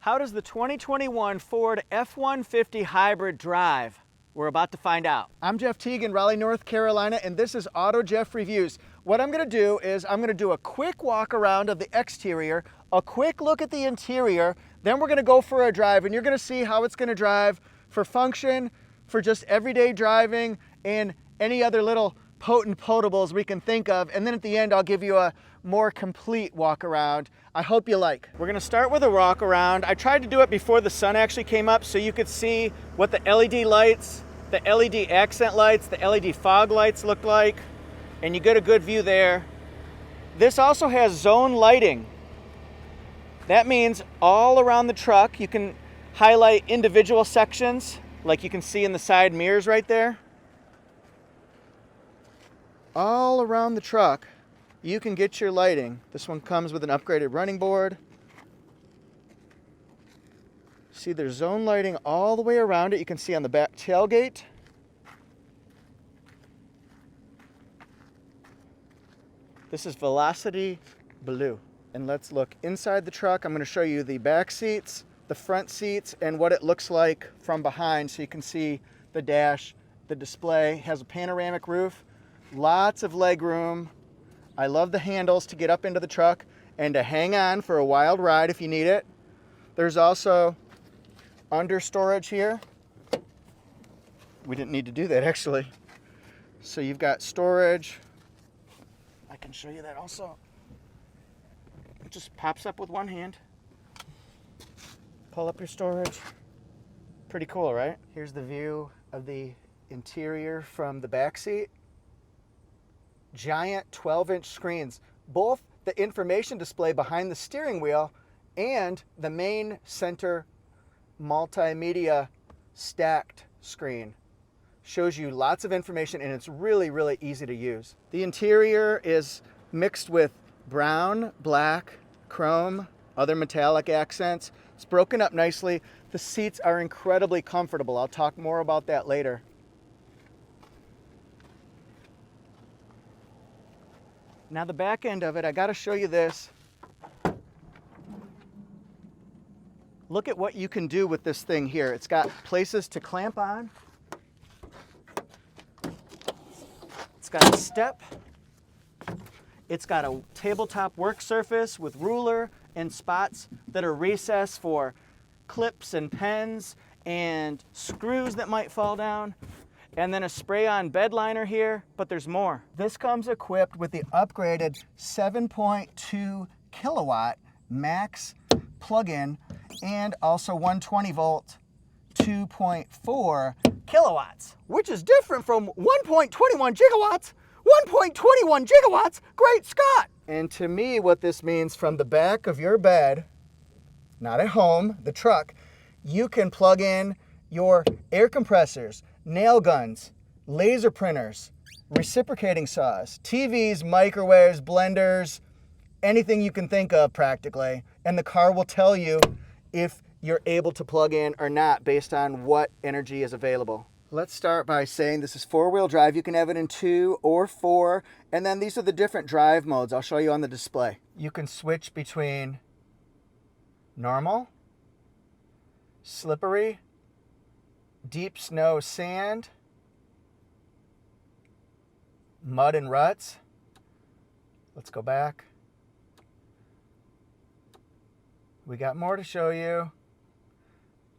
How does the 2021 Ford F-150 Hybrid drive? We're about to find out. I'm Jeff Teague in Raleigh, North Carolina, and this is AutoJeff Reviews. What I'm gonna do is I'm gonna do a quick walk around of the exterior, a quick look at the interior, then we're gonna go for a drive, and you're gonna see how it's gonna drive for function, for just everyday driving, and any other little potables we can think of. And then at the end, I'll give you a more complete walk around. I hope you like. We're gonna start with a walk around. I tried to do it before the sun actually came up so you could see what the LED lights, the LED accent lights, the LED fog lights look like, and you get a good view there. This also has zone lighting. That means all around the truck you can highlight individual sections, like you can see in the side mirrors right there. All around the truck you can get your lighting. This one comes with an upgraded running board. See, there's zone lighting all the way around it. You can see on the back tailgate. This is Velocity Blue. And let's look inside the truck. I'm going to show you the back seats, the front seats, and what it looks like from behind so you can see the dash. The display has a panoramic roof, lots of leg room. I love the handles to get up into the truck and to hang on for a wild ride if you need it. There's also under storage here. We didn't need to do that actually. So you've got storage. I can show you that also. It just pops up with one hand. Pull up your storage. Pretty cool, right? Here's the view of the interior from the back seat. Giant 12-inch screens, both the information display behind the steering wheel and the main center multimedia stacked screen. Shows you lots of information and it's really, really easy to use. The interior is mixed with brown, black, chrome, other metallic accents. It's broken up nicely. The seats are incredibly comfortable. I'll talk more about that later. Now the back end of it, I gotta show you this. Look at what you can do with this thing here. It's got places to clamp on. It's got a step. It's got a tabletop work surface with ruler and spots that are recessed for clips and pens and screws that might fall down. And then a spray-on bed liner here, but there's more. This comes equipped with the upgraded 7.2 kilowatt max plug-in and also 120 volt 2.4 kilowatts, which is different from 1.21 gigawatts. 1.21 gigawatts, great Scott! And to me, what this means from the back of your bed, not at home, the truck, you can plug in your air compressors, nail guns, laser printers, reciprocating saws, TVs, microwaves, blenders, anything you can think of practically. And the car will tell you if you're able to plug in or not based on what energy is available. Let's start by saying this is four-wheel drive. You can have it in 2 or 4. And then these are the different drive modes I'll show you on the display. You can switch between normal, slippery, deep snow, sand, mud and ruts. Let's go back. We got more to show you.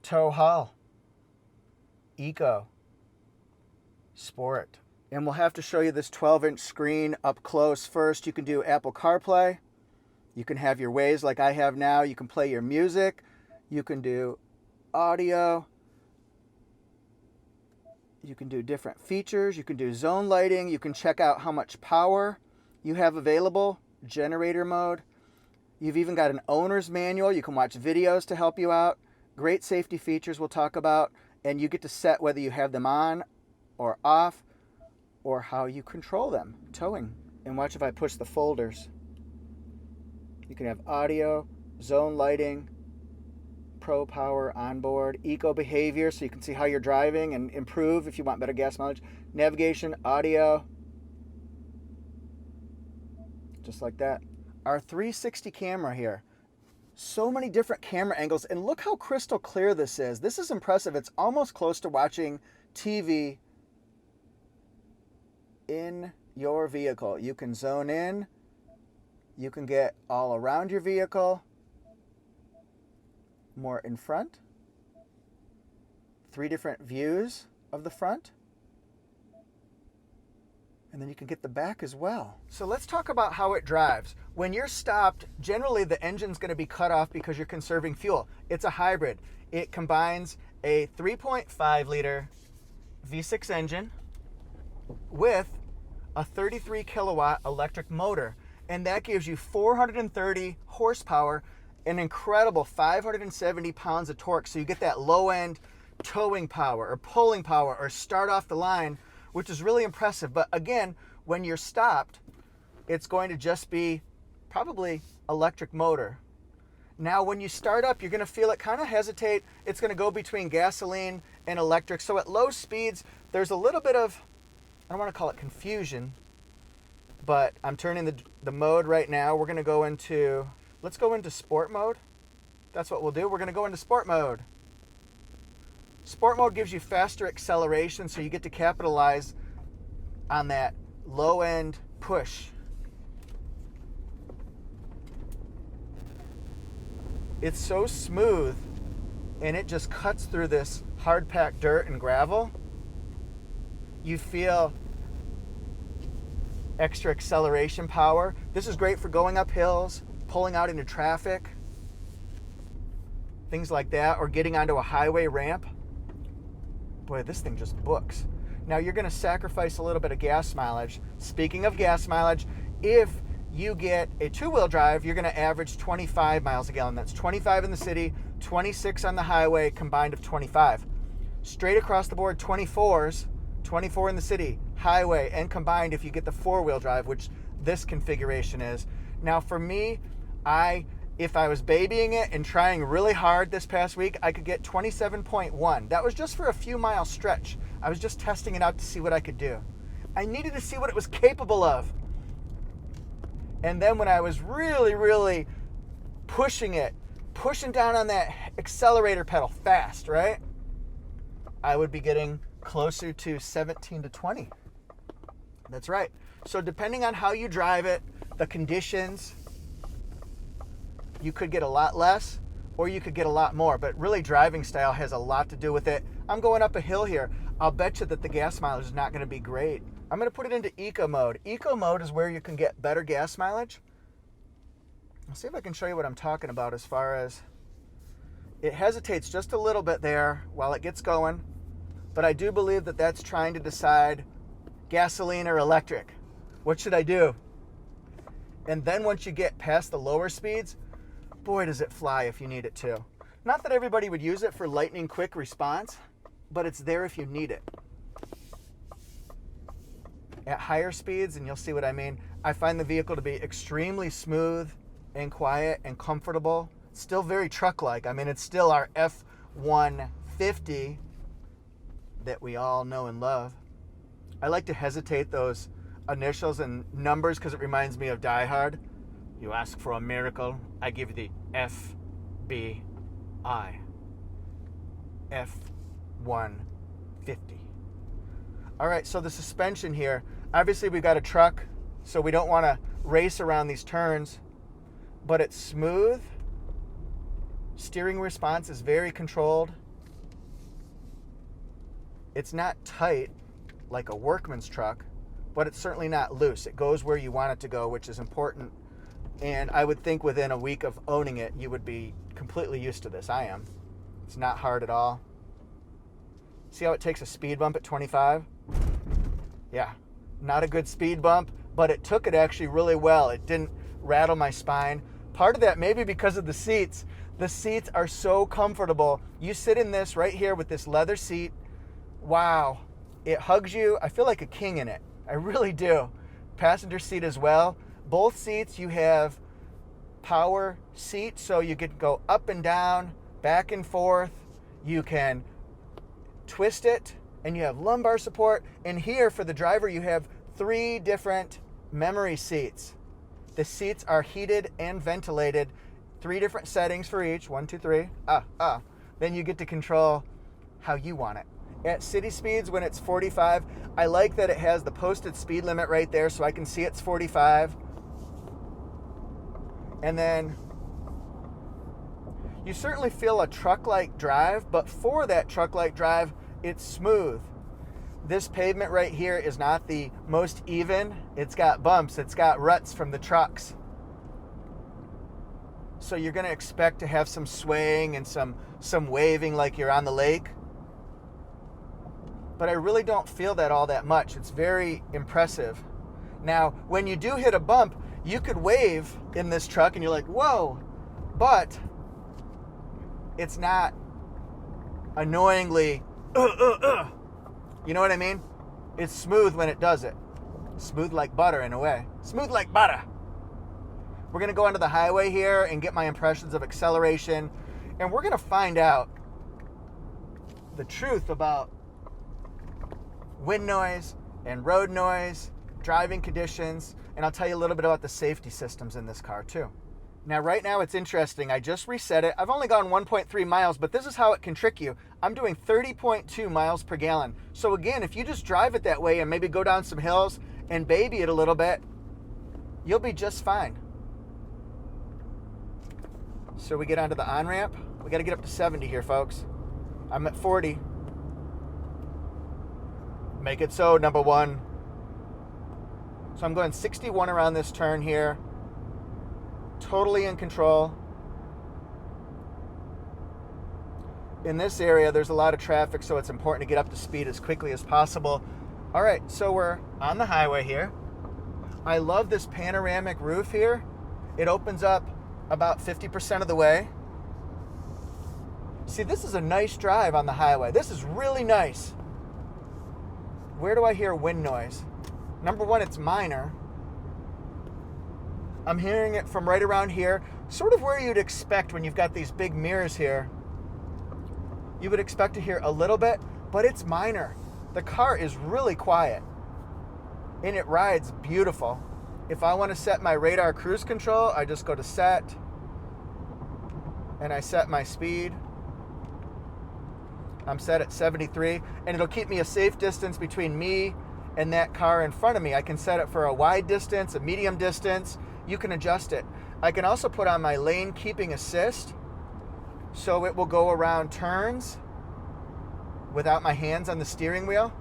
Tow haul, eco, sport. And we'll have to show you this 12-inch screen up close first. You can do Apple CarPlay. You can have your Waze like I have now. You can play your music. You can do audio. You can do different features. You can do zone lighting. You can check out how much power you have available. Generator mode. You've even got an owner's manual. You can watch videos to help you out. Great safety features we'll talk about. And you get to set whether you have them on or off or how you control them. Towing. And watch if I push the folders. You can have audio, zone lighting, Pro Power onboard, eco behavior, so you can see how you're driving and improve if you want better gas mileage, navigation, audio, just like that. Our 360 camera here. So many different camera angles, and look how crystal clear this is. This is impressive. It's almost close to watching TV in your vehicle. You can zone in, you can get all around your vehicle, more in front, 3 different views of the front, and then you can get the back as well. So let's talk about how it drives. When you're stopped, generally the engine's going to be cut off because you're conserving fuel. It's a hybrid. It combines a 3.5 liter V6 engine with a 33 kilowatt electric motor, and that gives you 430 horsepower, an incredible 570 pounds of torque. So you get that low end towing power or pulling power or start off the line, which is really impressive. But again, when you're stopped, it's going to just be probably electric motor. Now, when you start up, you're going to feel it kind of hesitate. It's going to go between gasoline and electric. So at low speeds, there's a little bit of, I don't want to call it confusion, but I'm turning the mode right now. We're going to go into, let's go into sport mode. That's what we'll do. We're going to go into sport mode. Sport mode gives you faster acceleration, so you get to capitalize on that low-end push. It's so smooth, and it just cuts through this hard-packed dirt and gravel. You feel extra acceleration power. This is great for going up hills, pulling out into traffic, things like that, or getting onto a highway ramp. Boy, this thing just books. Now you're going to sacrifice a little bit of gas mileage. Speaking of gas mileage, if you get a 2-wheel drive, you're going to average 25 miles a gallon. That's 25 in the city, 26 on the highway, combined of 25. Straight across the board, 24s, 24 in the city, highway, and combined if you get the 4-wheel drive, which this configuration is. Now for me, if I was babying it and trying really hard this past week, I could get 27.1. That was just for a few mile stretch. I was just testing it out to see what I could do. I needed to see what it was capable of. And then when I was really, really pushing down on that accelerator pedal fast, right? I would be getting closer to 17 to 20. That's right. So depending on how you drive it, the conditions, you could get a lot less or you could get a lot more, but really driving style has a lot to do with it. I'm going up a hill here. I'll bet you that the gas mileage is not going to be great. I'm going to put it into eco mode. Eco mode is where you can get better gas mileage. I'll see if I can show you what I'm talking about as far as it hesitates just a little bit there while it gets going, but I do believe that that's trying to decide gasoline or electric. What should I do? And then once you get past the lower speeds, boy, does it fly if you need it to. Not that everybody would use it for lightning quick response, but it's there if you need it. At higher speeds, and you'll see what I mean, I find the vehicle to be extremely smooth and quiet and comfortable. Still very truck-like. I mean, it's still our F-150 that we all know and love. I like to hesitate those initials and numbers because it reminds me of Die Hard. You ask for a miracle, I give you the FBI. F-150. All right, so the suspension here, obviously we've got a truck, so we don't want to race around these turns, but it's smooth. Steering response is very controlled. It's not tight like a workman's truck, but it's certainly not loose. It goes where you want it to go, which is important. And I would think within a week of owning it, you would be completely used to this. I am. It's not hard at all. See how it takes a speed bump at 25? Yeah, not a good speed bump, but it took it actually really well. It didn't rattle my spine. Part of that maybe because of the seats. The seats are so comfortable. You sit in this right here with this leather seat. Wow, it hugs you. I feel like a king in it. I really do. Passenger seat as well. Both seats you have power seats, so you can go up and down, back and forth. You can twist it, and you have lumbar support. And here for the driver, you have 3 different memory seats. The seats are heated and ventilated 3 different settings for each. 1, 2, 3. Then you get to control how you want it. At city speeds, when it's 45, I like that it has the posted speed limit right there so I can see it's 45. And then you certainly feel a truck-like drive, but for that truck-like drive, it's smooth. This pavement right here is not the most even. It's got bumps, it's got ruts from the trucks. So you're gonna expect to have some swaying and some waving like you're on the lake. But I really don't feel that all that much. It's very impressive. Now, when you do hit a bump, you could wave in this truck and you're like, whoa, but it's not annoyingly, You know what I mean? It's smooth when it does it. Smooth like butter in a way. Smooth like butter. We're gonna go onto the highway here and get my impressions of acceleration, and we're gonna find out the truth about wind noise and road noise, driving conditions, and I'll tell you a little bit about the safety systems in this car too. Now right now it's interesting, I just reset it. I've only gone 1.3 miles, but this is how it can trick you. I'm doing 30.2 miles per gallon. So again, if you just drive it that way and maybe go down some hills and baby it a little bit, you'll be just fine. So we get onto the on-ramp. We gotta get up to 70 here, folks. I'm at 40. Make it so, number one. So I'm going 61 around this turn here. Totally in control. In this area, there's a lot of traffic, so it's important to get up to speed as quickly as possible. All right, so we're on the highway here. I love this panoramic roof here. It opens up about 50% of the way. See, this is a nice drive on the highway. This is really nice. Where do I hear wind noise? Number one, it's minor. I'm hearing it from right around here, sort of where you'd expect when you've got these big mirrors here. You would expect to hear a little bit, but it's minor. The car is really quiet, and it rides beautiful. If I want to set my radar cruise control, I just go to set, and I set my speed. I'm set at 73, and it'll keep me a safe distance between me and that car in front of me. I can set it for a wide distance, a medium distance. You can adjust it. I can also put on my lane keeping assist, so it will go around turns without my hands on the steering wheel.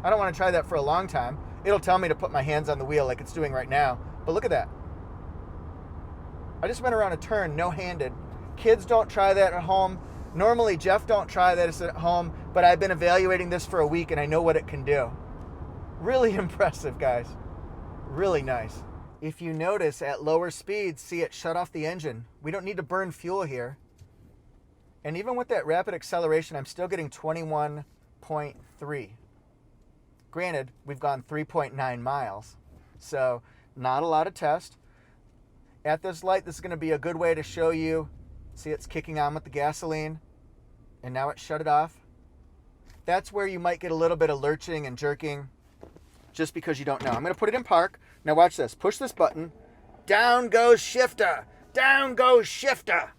I don't want to try that for a long time. It'll tell me to put my hands on the wheel like it's doing right now. But look at that. I just went around a turn no-handed. Kids don't try that at home. Normally, Jeff don't try that at home, but I've been evaluating this for a week and I know what it can do. Really impressive, guys. Really nice. If you notice at lower speeds, see it shut off the engine. We don't need to burn fuel here. And even with that rapid acceleration, I'm still getting 21.3. Granted, we've gone 3.9 miles, so not a lot of test. At this light, this is going to be a good way to show you. See, it's kicking on with the gasoline, and now it shut it off. That's where you might get a little bit of lurching and jerking just because you don't know. I'm going to put it in park. Now watch this. Push this button. Down goes shifter. Down goes shifter.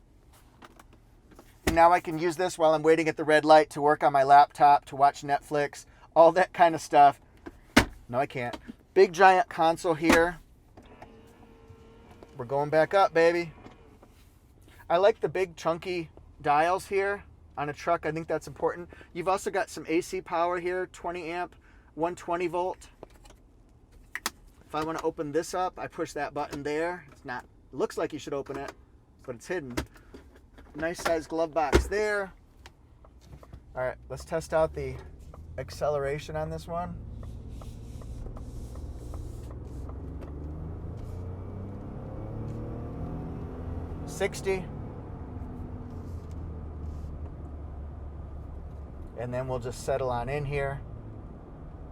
And now I can use this while I'm waiting at the red light to work on my laptop, to watch Netflix, all that kind of stuff. No, I can't. Big giant console here. We're going back up, baby. I like the big chunky dials here on a truck. I think that's important. You've also got some AC power here, 20 amp, 120 volt. If I want to open this up, I push that button there. It's not, it looks like you should open it, but it's hidden. Nice size glove box there. All right, let's test out the acceleration on this one. $60. And then we'll just settle on in here.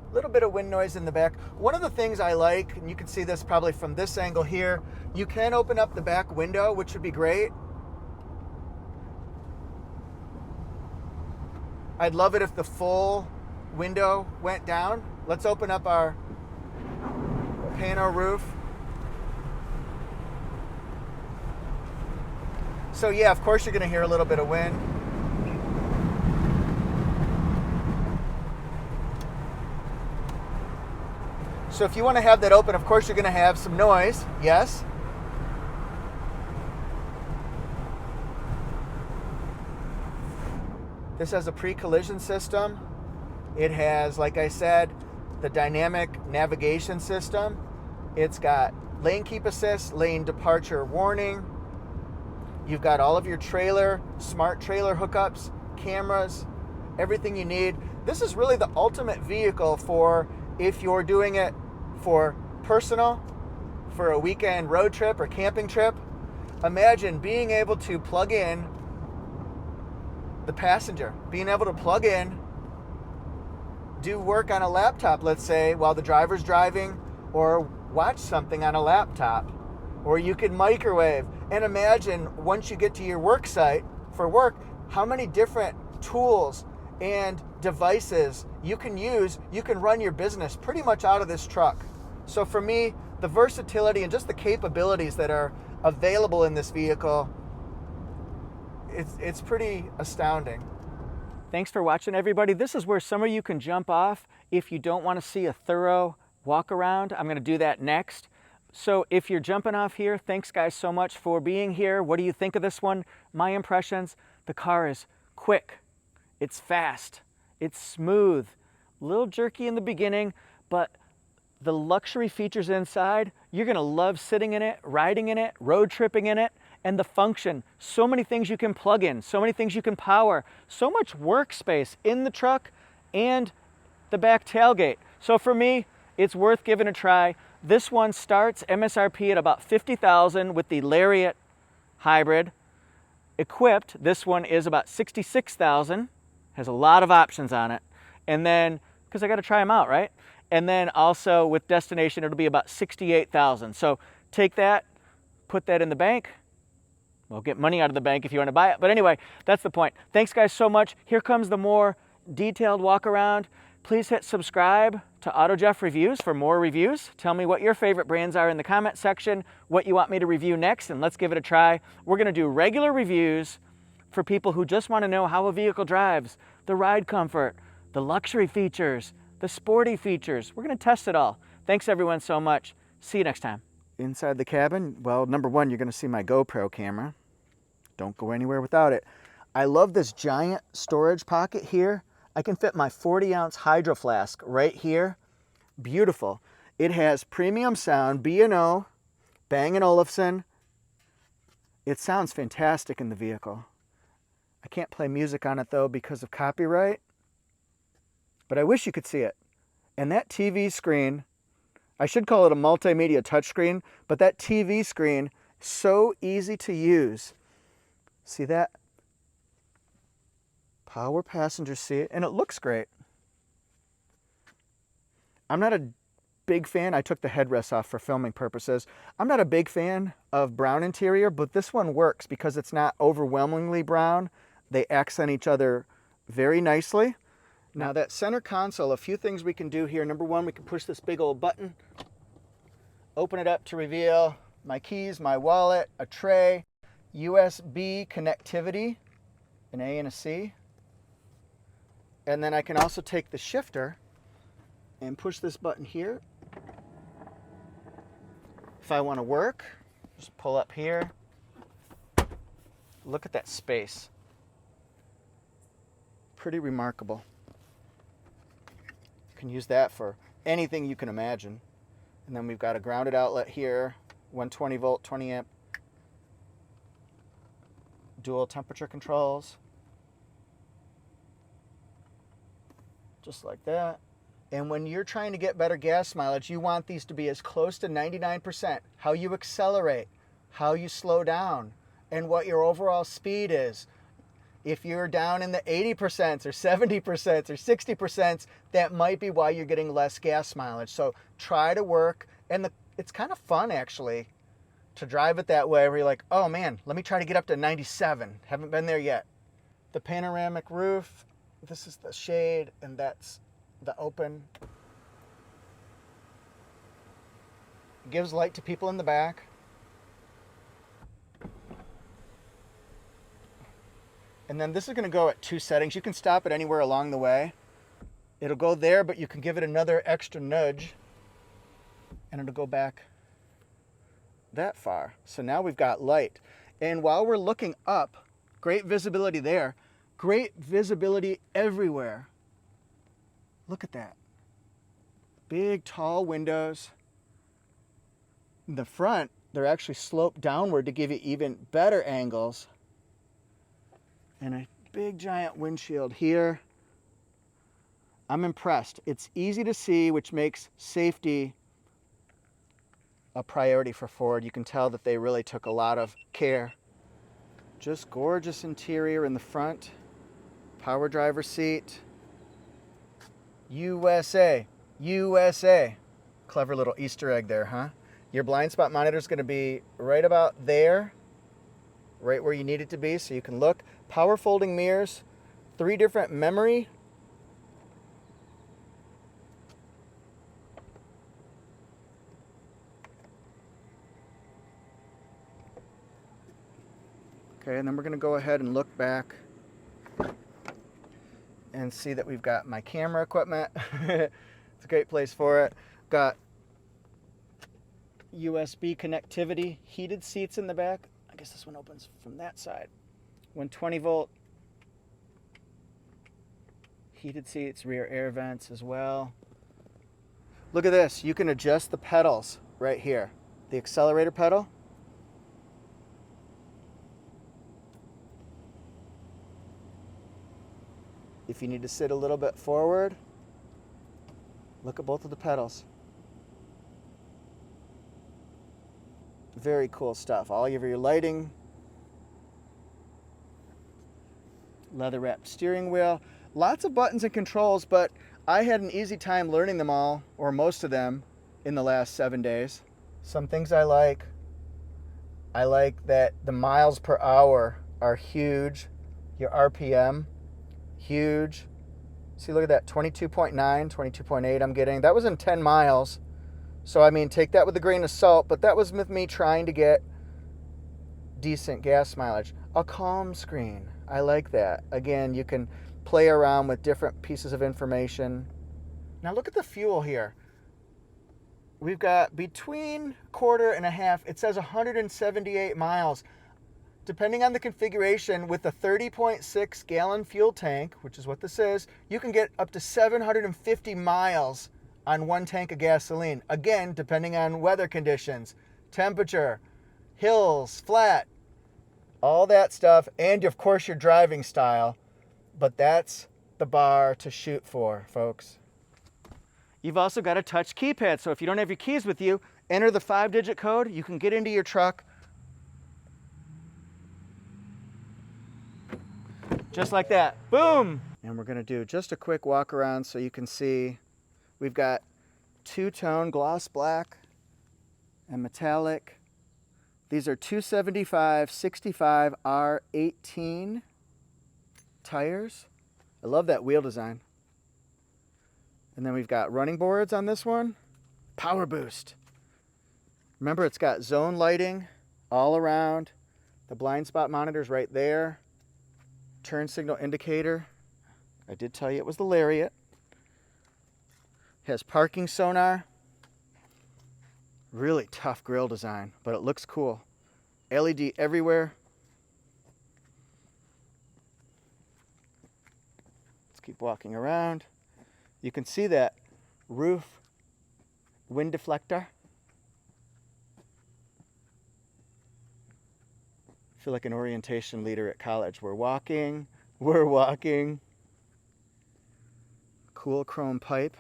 A little bit of wind noise in the back. One of the things I like, and you can see this probably from this angle here, you can open up the back window, which would be great. I'd love it if the full window went down. Let's open up our Panoramic Roof. So yeah, of course you're gonna hear a little bit of wind. So if you want to have that open, of course you're going to have some noise, yes. This has a pre-collision system. It has, like I said, the dynamic navigation system. It's got lane keep assist, lane departure warning. You've got all of your trailer, smart trailer hookups, cameras, everything you need. This is really the ultimate vehicle for if you're doing it for personal, for a weekend road trip or camping trip. Imagine being able to plug in the passenger, being able to plug in, do work on a laptop, let's say, while the driver's driving, or watch something on a laptop, or you can microwave. And imagine once you get to your work site for work, how many different tools and devices you can use. You can run your business pretty much out of this truck. So for me, the versatility and just the capabilities that are available in this vehicle, it's pretty astounding. Thanks for watching, everybody. This is where some of you can jump off if you don't want to see a thorough walk around. I'm going to do that next. So if you're jumping off here, thanks guys so much for being here. What do you think of this one? My impressions, the car is quick, it's fast, it's smooth, a little jerky in the beginning, but the luxury features inside, you're gonna love sitting in it, riding in it, road tripping in it, and the function. So many things you can plug in, so many things you can power, so much workspace in the truck and the back tailgate. So for me, it's worth giving a try. This one starts MSRP at about $50,000 with the Lariat Hybrid. Equipped, this one is about $66,000, has a lot of options on it. And then, because I gotta try them out, right? And then also with destination, it'll be about $68,000. So take that, put that in the bank. Well, get money out of the bank if you want to buy it. But anyway, that's the point. Thanks guys so much. Here comes the more detailed walk around. Please hit subscribe to AutoJeff Reviews for more reviews. Tell me what your favorite brands are in the comment section, what you want me to review next, and let's give it a try. We're gonna do regular reviews for people who just want to know how a vehicle drives, the ride comfort, the luxury features, the sporty features. We're gonna test it all. Thanks everyone so much. See you next time. Inside the cabin, well, number one, you're gonna see my GoPro camera. Don't go anywhere without it. I love this giant storage pocket here. I can fit my 40-ounce Hydro Flask right here. Beautiful. It has premium sound, B&O, Bang & Olufsen. It sounds fantastic in the vehicle. I can't play music on it though because of copyright, but I wish you could see it. And that TV screen, I should call it a multimedia touchscreen, but that TV screen, so easy to use. See that? Power passenger seat, and it looks great. I'm not a big fan, I took the headrest off for filming purposes. I'm not a big fan of brown interior, but this one works because it's not overwhelmingly brown. They accent each other very nicely. Now that center console, a few things we can do here. Number one, we can push this big old button, open it up to reveal my keys, my wallet, a tray, USB connectivity, an A and a C. And then I can also take the shifter and push this button here. If I want to work, just pull up here. Look at that space. Pretty remarkable. You can use that for anything you can imagine. And then we've got a grounded outlet here, 120 volt, 20 amp, dual temperature controls. Just like that. And when you're trying to get better gas mileage, you want these to be as close to 99%. How you accelerate, how you slow down, and what your overall speed is. If you're down in the 80% or 70% or 60%, that might be why you're getting less gas mileage. So try to work, and it's kind of fun actually to drive it that way where you're like, oh man, let me try to get up to 97. Haven't been there yet. The panoramic roof. This is the shade, and that's the open. It gives light to people in the back. And then this is gonna go at 2 settings. You can stop it anywhere along the way. It'll go there, but you can give it another extra nudge and it'll go back that far. So now we've got light. And while we're looking up, great visibility there, great visibility everywhere. Look at that. Big, tall windows. In the front, they're actually sloped downward to give you even better angles. And a big, giant windshield here. I'm impressed. It's easy to see, which makes safety a priority for Ford. You can tell that they really took a lot of care. Just gorgeous interior in the front. Power driver seat. USA, USA. Clever little Easter egg there, huh? Your blind spot monitor is going to be right about there, right where you need it to be, so you can look. Power folding mirrors, 3 different memory. Okay, and then we're going to go ahead and look back and see that we've got my camera equipment. It's a great place for it. Got USB connectivity, heated seats in the back. I guess this one opens from that side. 120 volt heated seats, rear air vents as well. Look at this. You can adjust the pedals right here. The accelerator pedal. If you need to sit a little bit forward, look at both of the pedals. Very cool stuff. All of your lighting. Leather wrapped steering wheel. Lots of buttons and controls, but I had an easy time learning them all, or most of them, in the last 7 days. Some things I like that the miles per hour are huge. Your RPM. Huge. See, look at that, 22.9, 22.8 I'm getting. That was in 10 miles. So, I mean, take that with a grain of salt, but that was with me trying to get decent gas mileage. A calm screen. I like that. Again, you can play around with different pieces of information. Now, look at the fuel here. We've got between quarter and a half, it says 178 miles. Depending on the configuration, with a 30.6 gallon fuel tank, which is what this is, you can get up to 750 miles on 1 tank of gasoline. Again, depending on weather conditions, temperature, hills, flat, all that stuff, and of course your driving style. But that's the bar to shoot for, folks. You've also got a touch keypad, so if you don't have your keys with you, enter the 5-digit code. You can get into your truck just like that. Boom! And we're going to do just a quick walk around so you can see we've got 2-tone gloss black and metallic. These are 275/65 R18 tires. I love that wheel design. And then we've got running boards on this one. Powerboost. Remember, it's got zone lighting all around. The blind spot monitor's right there. Turn signal indicator. I did tell you it was the Lariat. Has parking sonar. Really tough grille design, but it looks cool. LED everywhere. Let's keep walking around. You can see that roof wind deflector. I feel like an orientation leader at college. We're walking. Cool chrome pipe.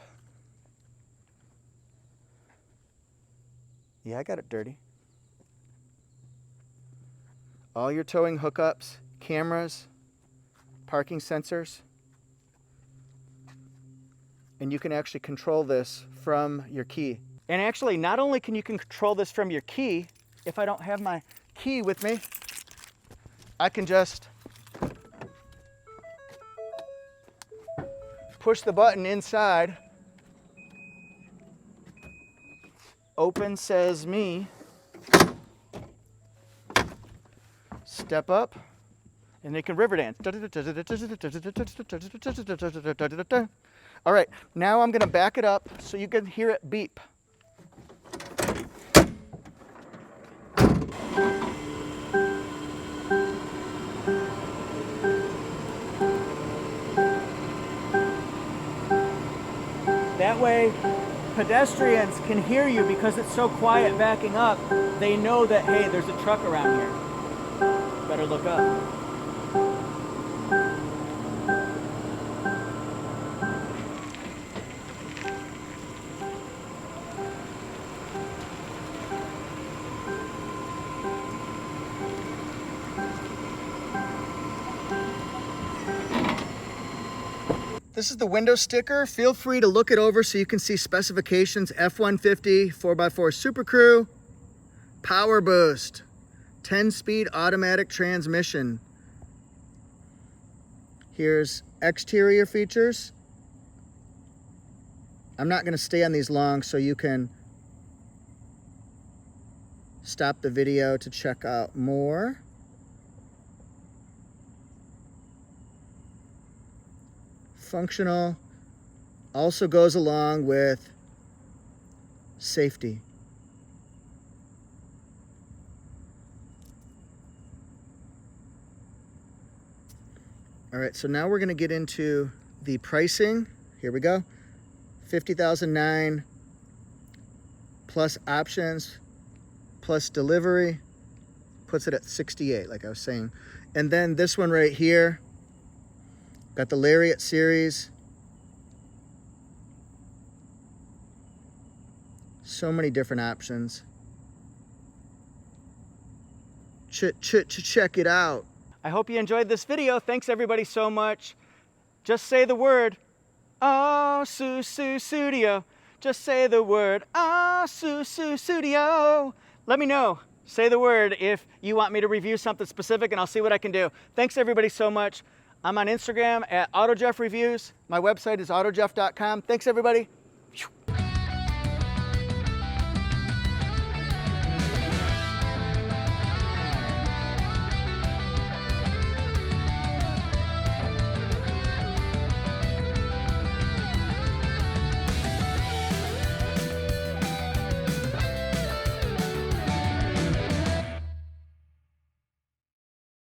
Yeah, I got it dirty. All your towing hookups, cameras, parking sensors. And you can actually control this from your key. And actually, not only can you control this from your key, if I don't have my key with me, I can just push the button inside. Open says me. Step up, And they can river dance. All right, now I'm gonna back it up so you can hear it beep. That way, pedestrians can hear you because it's so quiet backing up. They know that, hey, there's a truck around here. Better look up. This is the window sticker. Feel free to look it over so you can see specifications. F-150 4x4 Super Crew, Powerboost, 10-speed automatic transmission. Here's exterior features. I'm not going to stay on these long, so you can stop the video to check out more. Functional also goes along with safety. All right, so now we're going to get into the pricing. Here we go. $50,009 plus options plus delivery puts it at $68,000, like I was saying. And then this one right here, got the Lariat series. So many different options. Check it out. I hope you enjoyed this video. Thanks everybody so much. Just say the word, oh, Studio. Just say the word, oh, Studio. Let me know. Say the word if you want me to review something specific and I'll see what I can do. Thanks everybody so much. I'm on Instagram at AutoJeff Reviews. My website is autojeff.com. Thanks, everybody.